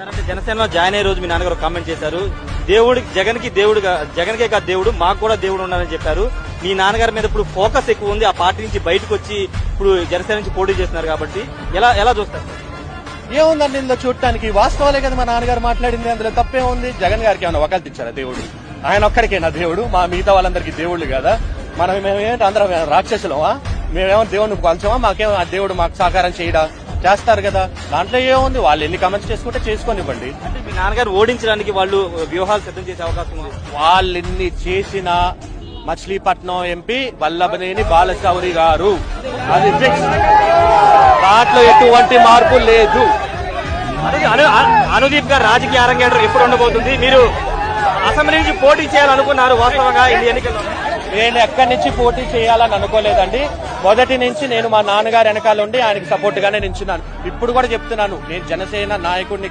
అంటే జనసేనలో జాయిన్ అయ్యే రోజు మీ నాన్నగారు కామెంట్ చేశారు, దేవుడికి జగన్కే కాదు దేవుడు మాకు కూడా దేవుడు ఉన్నారని చెప్పారు. మీ నాన్నగారి మీద ఇప్పుడు ఫోకస్ ఎక్కువ ఉంది, ఆ పార్టీ నుంచి బయటకు వచ్చి ఇప్పుడు జనసేన నుంచి పోటీ చేస్తున్నారు కాబట్టి ఎలా చూస్తారు? ఏముందండి ఇందులో చూడటానికి? వాస్తవాలే కదా మా నాన్నగారు మాట్లాడింది, అందులో తప్పే ఉంది. జగన్ గారికి ఏమైనా వకాలు తెచ్చారా దేవుడు? ఆయన ఒక్కడికేనా దేవుడు? మా మిగతా వాళ్ళందరికీ దేవుళ్ళు కదా. మేమేంటి అందరం రాక్షసులమా? మేమేమో దేవుడిని కొలచమా? మాకేమో ఆ దేవుడు మాకు సహకారం చేయడా? చేస్తారు కదా, దాంట్లో ఏముంది? వాళ్ళు ఎన్ని కమెంట్స్ చేసుకుంటే చేసుకోనివ్వండి. అంటే మీ నాన్నగారు ఓడించడానికి వాళ్ళు వ్యూహాలు సిద్ధం చేసే అవకాశం ఉంది. వాళ్ళు ఎన్ని చేసినా మచిలీపట్నం ఎంపీ వల్లభనేని బాలశౌరి గారు, అది ఫిక్స్. దాంట్లో ఎటువంటి మార్పు లేదు. అనుదీప్ గారు రాజకీయ అరంగేట్రం ఎప్పుడు ఉండబోతుంది? మీరు అసెంబ్లీ నుంచి పోటీ చేయాలనుకున్నారు వాస్తవంగా ఈ ఎన్నికల్లో? నేను ఎక్కడి నుంచి పోటీ చేయాలని అనుకోలేదండి. మొదటి నుంచి నేను మా నాన్నగారు వెనకాల ఉండి ఆయనకి సపోర్ట్ గానే నించున్నాను. ఇప్పుడు కూడా చెప్తున్నాను, నేను జనసేన నాయకుడిని